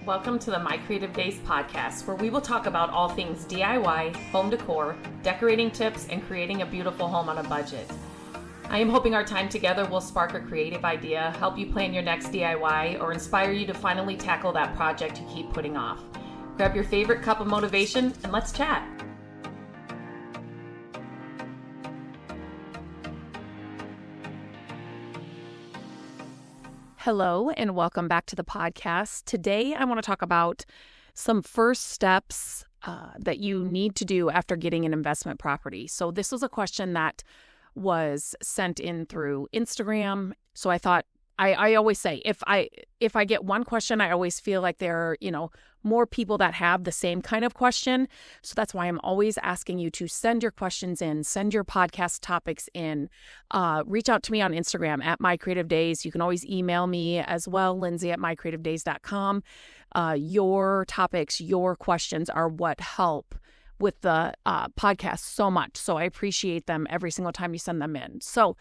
Welcome to the My Creative Days podcast, where we will talk about all things DIY, home decor, decorating tips, and creating a beautiful home on a budget. I am hoping our time together will spark a creative idea, help you plan your next DIY, or inspire you to finally tackle that project you keep putting off. Grab your favorite cup of motivation and let's chat. Hello, and welcome back to the podcast. Today, I want to talk about some first steps that you need to do after getting an investment property. So this was a question that was sent in through Instagram. So I thought, I always say, if I get one question, I always feel like there are, more people that have the same kind of question. So that's why I'm always asking you to send your questions in, send your podcast topics in, reach out to me on Instagram at My Creative Days. You can always email me as well, Lindsay at mycreativedays.com. Your topics, your questions are what help with the podcast so much. So I appreciate them every single time you send them in. So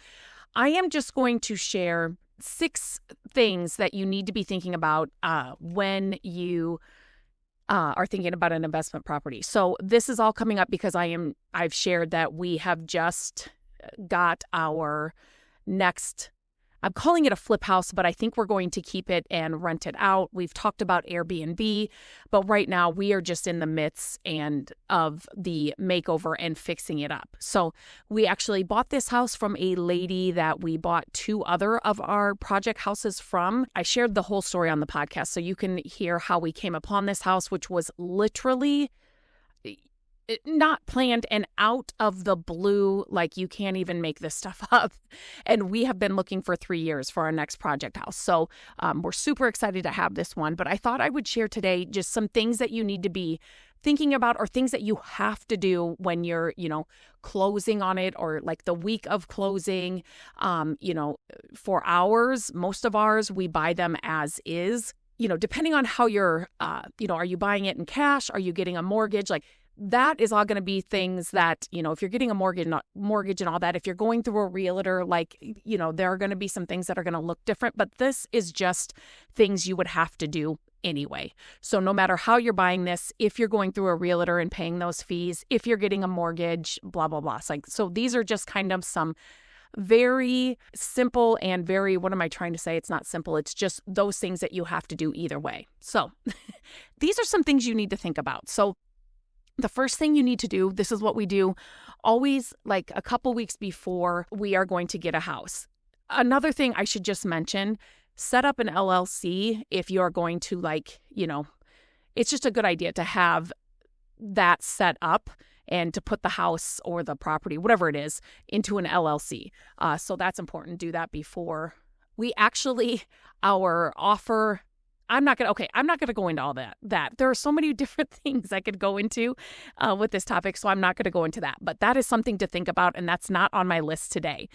I am just going to share 6 things that you need to be thinking about when you are thinking about an investment property. So this is all coming up because I've shared that we have just got our next, I'm calling it a flip house, but I think we're going to keep it and rent it out. We've talked about Airbnb, but right now we are just in the midst of the makeover and fixing it up. So we actually bought this house from a lady that we bought 2 other of our project houses from. I shared the whole story on the podcast, so you can hear how we came upon this house, which was literally not planned and out of the blue, like you can't even make this stuff up. And we have been looking for 3 years for our next project house. So we're super excited to have this one. But I thought I would share today just some things that you need to be thinking about or things that you have to do when you're, closing on it or like the week of closing. For ours, most of ours, we buy them as is. Depending on how you're, are you buying it in cash? Are you getting a mortgage? Like, that is all going to be things that, if you're getting a mortgage and all that, if you're going through a realtor, there are going to be some things that are going to look different, but this is just things you would have to do anyway. So no matter how you're buying this, if you're going through a realtor and paying those fees, if you're getting a mortgage, blah, blah, blah. So these are just kind of some very simple and very, what am I trying to say? It's not simple. It's just those things that you have to do either way. So these are some things you need to think about. So the first thing you need to do, this is what we do always like a couple weeks before we are going to get a house. Another thing I should just mention, set up an LLC if you're going to it's just a good idea to have that set up and to put the house or the property, whatever it is, into an LLC. So that's important. Do that before we actually, our offer. I'm not going to go into all that. There are so many different things I could go into with this topic, so I'm not going to go into that. But that is something to think about, and that's not on my list today.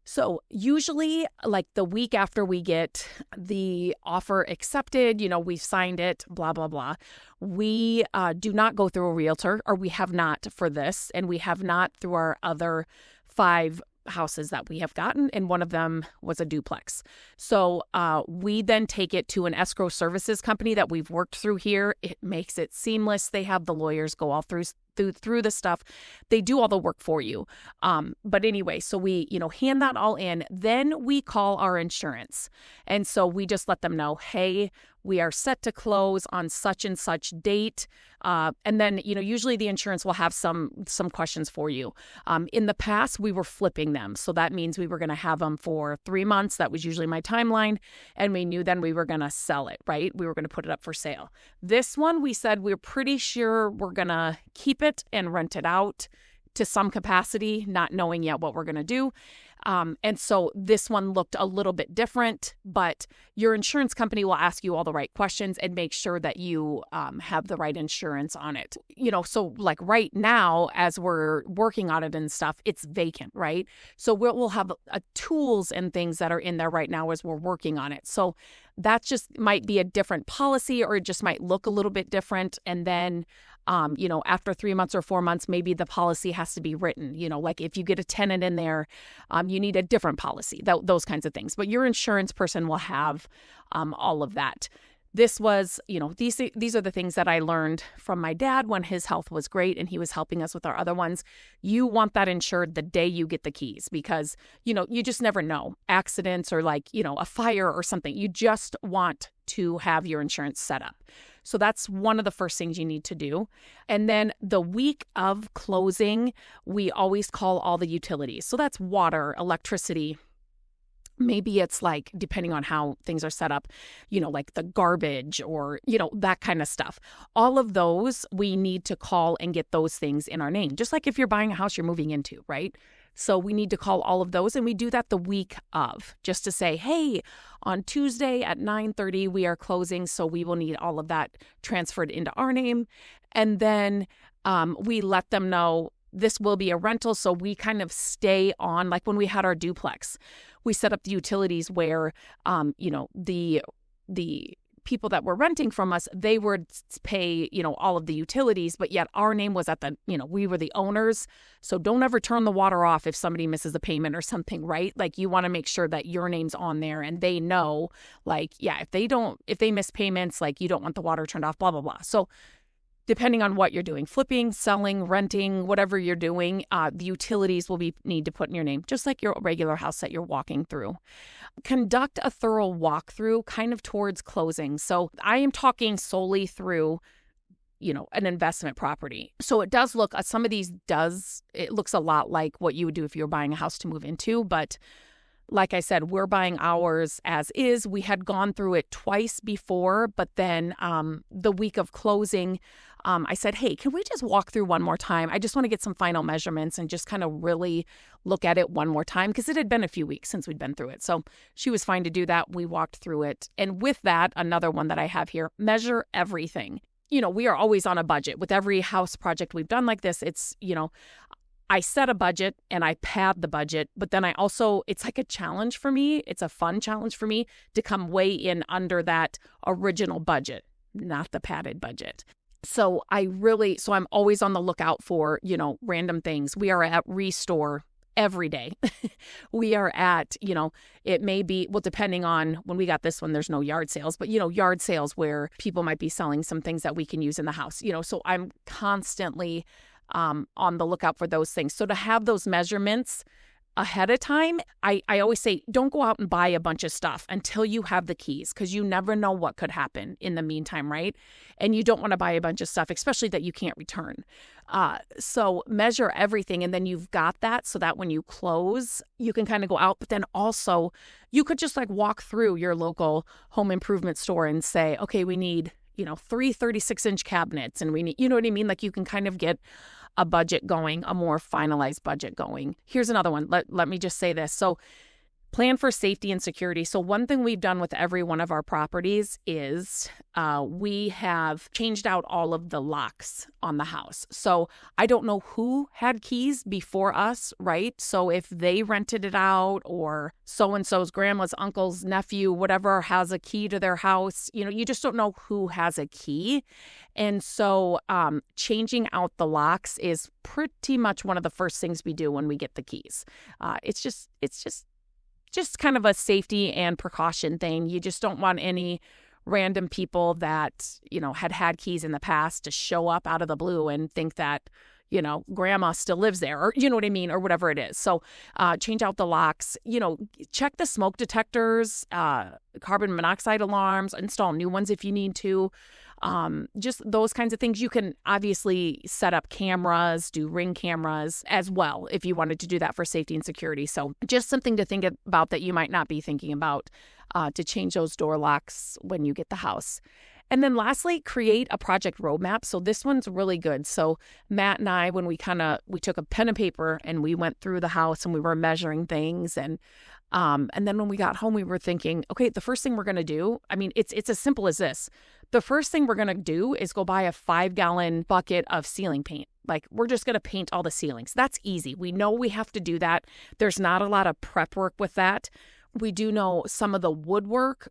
So usually, like the week after we get the offer accepted, we've signed it, blah, blah, blah. We do not go through a realtor, or we have not for this, and we have not through our other 5 houses that we have gotten, and one of them was a duplex. So we then take it to an escrow services company that we've worked through here. It makes it seamless. They have the lawyers go all through the stuff. They do all the work for you. But anyway, so we, hand that all in. Then we call our insurance. And so we just let them know, hey, we are set to close on such and such date. And then, usually the insurance will have some questions for you. In the past, we were flipping them. So that means we were going to have them for 3 months. That was usually my timeline. And we knew then we were going to sell it, right? We were going to put it up for sale. This one, we said we're pretty sure we're going to keep it and rent it out to some capacity, not knowing yet what we're going to do. And so this one looked a little bit different, but your insurance company will ask you all the right questions and make sure that you have the right insurance on it. So like right now, as we're working on it and stuff, it's vacant, right? So we'll have tools and things that are in there right now as we're working on it. So that just might be a different policy, or it just might look a little bit different. And then after 3 months or 4 months, maybe the policy has to be written, like if you get a tenant in there, you need a different policy, those kinds of things. But your insurance person will have all of that. this was, these are the things that I learned from my dad when his health was great and he was helping us with our other ones. You want that insured the day you get the keys because, you just never know. Accidents or a fire or something. You just want to have your insurance set up. So that's one of the first things you need to do. And then the week of closing, we always call all the utilities. So that's water, electricity. Maybe it's depending on how things are set up, like the garbage or, that kind of stuff. All of those, we need to call and get those things in our name. Just like if you're buying a house you're moving into, right? So we need to call all of those, and we do that the week of, just to say, hey, on Tuesday at 9:30 we are closing, so we will need all of that transferred into our name. And then we let them know this will be a rental, so we kind of stay on, like when we had our duplex, we set up the utilities where, the people that were renting from us, they would pay, all of the utilities, but yet our name was at the, we were the owners. So don't ever turn the water off if somebody misses a payment or something, right? You want to make sure that your name's on there and they know, if they miss payments, you don't want the water turned off, blah, blah, blah. So depending on what you're doing, flipping, selling, renting, whatever you're doing, the utilities will need to put in your name, just like your regular house that you're walking through. Conduct a thorough walkthrough kind of towards closing. So I am talking solely through, an investment property. So it does look, some of these it looks a lot like what you would do if you were buying a house to move into, but like I said, we're buying ours as is. We had gone through it twice before, but then the week of closing, I said, hey, can we just walk through one more time? I just want to get some final measurements and just kind of really look at it one more time because it had been a few weeks since we'd been through it. So she was fine to do that. We walked through it. And with that, another one that I have here, measure everything. We are always on a budget. With every house project we've done like this, it's, I set a budget and I pad the budget, but then it's like a challenge for me. It's a fun challenge for me to come way in under that original budget, not the padded budget. So I'm always on the lookout for, random things. We are at Restore every day. We are at, it may be, well, depending on when we got this one, there's no yard sales, but, yard sales where people might be selling some things that we can use in the house, so I'm constantly on the lookout for those things. So to have those measurements ahead of time, I always say, don't go out and buy a bunch of stuff until you have the keys, because you never know what could happen in the meantime, right? And you don't want to buy a bunch of stuff, especially that you can't return. So measure everything, and then you've got that so that when you close, you can kind of go out. But then also, you could just walk through your local home improvement store and say, okay, we need 3 36-inch cabinets, and we need, you know what I mean? You can kind of get a budget going, a more finalized budget going. Here's another one. Let me just say this. So plan for safety and security. So one thing we've done with every one of our properties is we have changed out all of the locks on the house. So I don't know who had keys before us, right? So if they rented it out, or so-and-so's grandma's uncle's nephew, whatever, has a key to their house, you just don't know who has a key. And so changing out the locks is pretty much one of the first things we do when we get the keys. It's just kind of a safety and precaution thing. You just don't want any random people that, had keys in the past to show up out of the blue and think that, grandma still lives there, or you know what I mean, or whatever it is. So change out the locks, check the smoke detectors, carbon monoxide alarms, install new ones if you need to. Just those kinds of things. You can obviously set up cameras, do ring cameras as well if you wanted to do that for safety and security. So just something to think about that you might not be thinking about to change those door locks when you get the house. And then lastly, create a project roadmap. So this one's really good. So Matt and I, when we took a pen and paper and we went through the house and we were measuring things, and then when we got home, we were thinking, okay, the first thing we're going to do, it's as simple as this. The first thing we're going to do is go buy a 5-gallon bucket of ceiling paint. We're just going to paint all the ceilings. That's easy. We know we have to do that. There's not a lot of prep work with that. We do know some of the woodwork,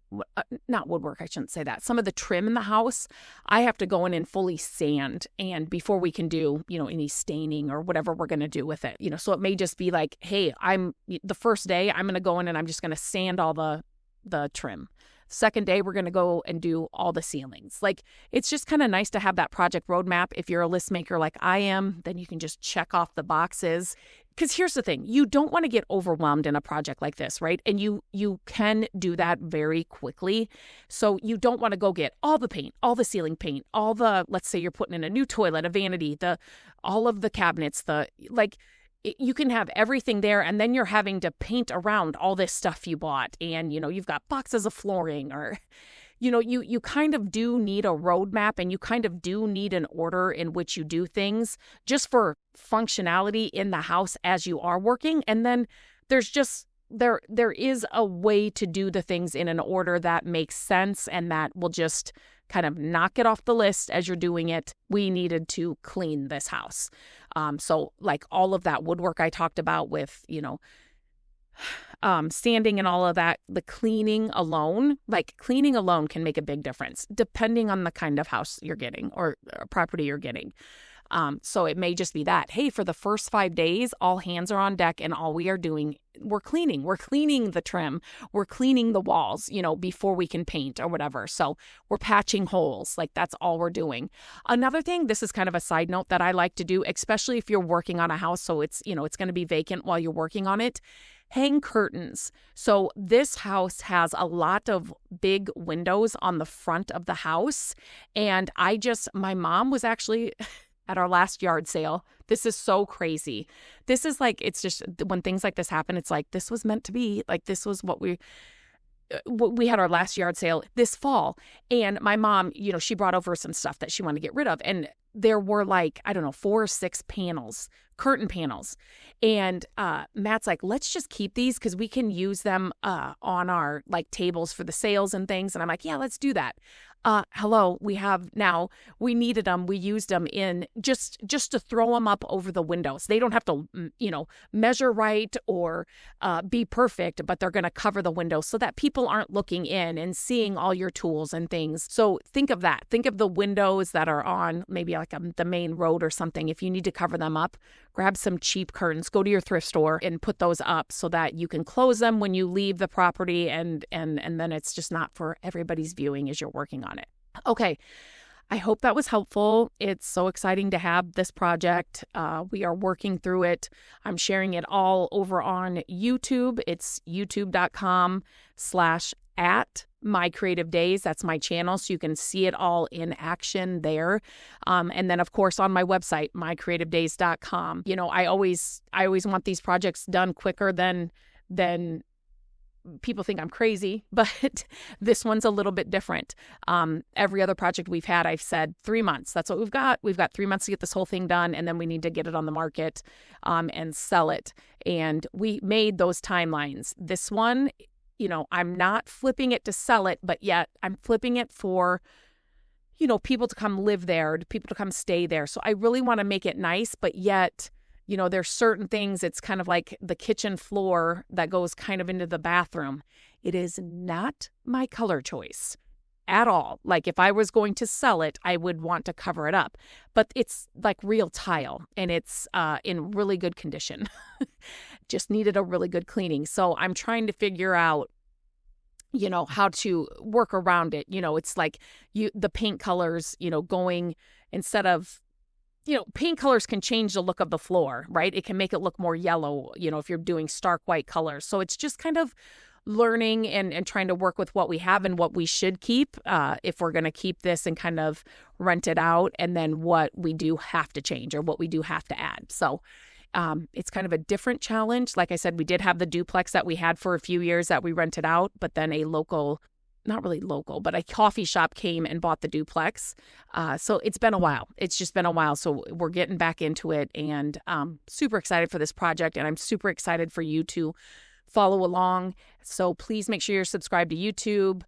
not woodwork, I shouldn't say that. Some of the trim in the house, I have to go in and fully sand, and before we can do, any staining or whatever we're going to do with it. So it may just be hey, the first day I'm going to go in and I'm just going to sand all the trim. Second day, we're going to go and do all the ceilings. Like, it's just kind of nice to have that project roadmap. If you're a list maker like I am, then you can just check off the boxes. Because here's the thing, you don't want to get overwhelmed in a project like this, right? And you can do that very quickly. So you don't want to go get all the paint, all the ceiling paint, all the, let's say you're putting in a new toilet, a vanity, all of the cabinets, you can have everything there, and then you're having to paint around all this stuff you bought. And, you've got boxes of flooring, or, you kind of do need a roadmap, and you kind of do need an order in which you do things just for functionality in the house as you are working. And then there's just, there is a way to do the things in an order that makes sense and that will just kind of knock it off the list as you're doing it. We needed to clean this house. So like all of that woodwork I talked about with, sanding and all of that, the cleaning alone can make a big difference depending on the kind of house you're getting or property you're getting. So it may just be that, hey, for the first 5 days, all hands are on deck and all we are doing, we're cleaning the trim, we're cleaning the walls, before we can paint or whatever. So we're patching holes, like that's all we're doing. Another thing, this is kind of a side note that I like to do, especially if you're working on a house, so it's, it's going to be vacant while you're working on it. Hang curtains. So this house has a lot of big windows on the front of the house. And my mom was actually at our last yard sale. This is so crazy. This is like, it's just when things like this happen, it's like, this was meant to be. Like, this was what we had our last yard sale this fall. And my mom, she brought over some stuff that she wanted to get rid of. And there were 4 or 6 panels, curtain panels. And Matt's like, let's just keep these because we can use them on our tables for the sales and things. And I'm like, yeah, let's do that. Hello, we needed them. We used them in just to throw them up over the windows. They don't have to, measure right or be perfect, but they're going to cover the windows so that people aren't looking in and seeing all your tools and things. So think of that. Think of the windows that are on maybe the main road or something. If you need to cover them up, grab some cheap curtains, go to your thrift store and put those up so that you can close them when you leave the property and then it's just not for everybody's viewing as you're working on it. Okay. I hope that was helpful. It's so exciting to have this project. We are working through it. I'm sharing it all over on YouTube. It's youtube.com/@mycreativedays. That's my channel. So you can see it all in action there. And then of course on my website, mycreativedays.com. I always want these projects done quicker than people think I'm crazy, but this one's a little bit different. Every other project we've had, I've said 3 months. That's what we've got. We've got 3 months to get this whole thing done, and then we need to get it on the market and sell it. And we made those timelines. This one, I'm not flipping it to sell it, but yet I'm flipping it for, people to come live there, people to come stay there. So I really want to make it nice, but yet there's certain things, it's kind of like the kitchen floor that goes kind of into the bathroom. It is not my color choice at all. Like if I was going to sell it, I would want to cover it up. But it's like real tile and it's in really good condition. Just needed a really good cleaning. So I'm trying to figure out, how to work around it. It's like the paint colors, going instead of, paint colors can change the look of the floor, right? It can make it look more yellow, if you're doing stark white colors. So it's just kind of learning and trying to work with what we have and what we should keep if we're going to keep this and kind of rent it out, and then what we do have to change or what we do have to add. So it's kind of a different challenge. Like I said, we did have the duplex that we had for a few years that we rented out, but then not really local, but a coffee shop came and bought the duplex. So it's been a while. It's just been a while. So we're getting back into it, and super excited for this project, and I'm super excited for you to follow along. So please make sure you're subscribed to YouTube.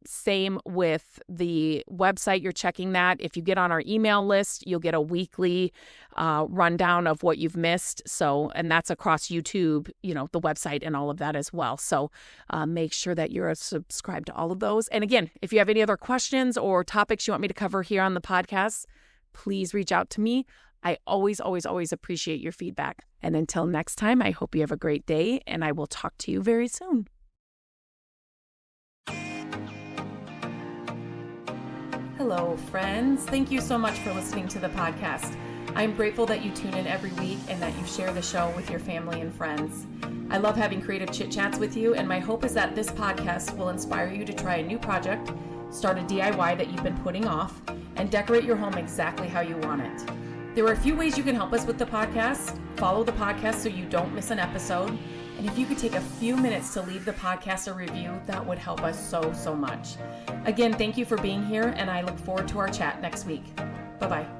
Same with the website. You're checking that. If you get on our email list, you'll get a weekly rundown of what you've missed. So, and that's across YouTube, the website and all of that as well. So make sure that you're subscribed to all of those. And again, if you have any other questions or topics you want me to cover here on the podcast, please reach out to me. I always, always, always appreciate your feedback. And until next time, I hope you have a great day, and I will talk to you very soon. Hello, friends. Thank you so much for listening to the podcast. I'm grateful that you tune in every week and that you share the show with your family and friends. I love having creative chit chats with you, and my hope is that this podcast will inspire you to try a new project, start a DIY that you've been putting off, and decorate your home exactly how you want it. There are a few ways you can help us with the podcast. Follow the podcast so you don't miss an episode. And if you could take a few minutes to leave the podcast a review, that would help us so much. Again, thank you for being here, and I look forward to our chat next week. Bye-bye.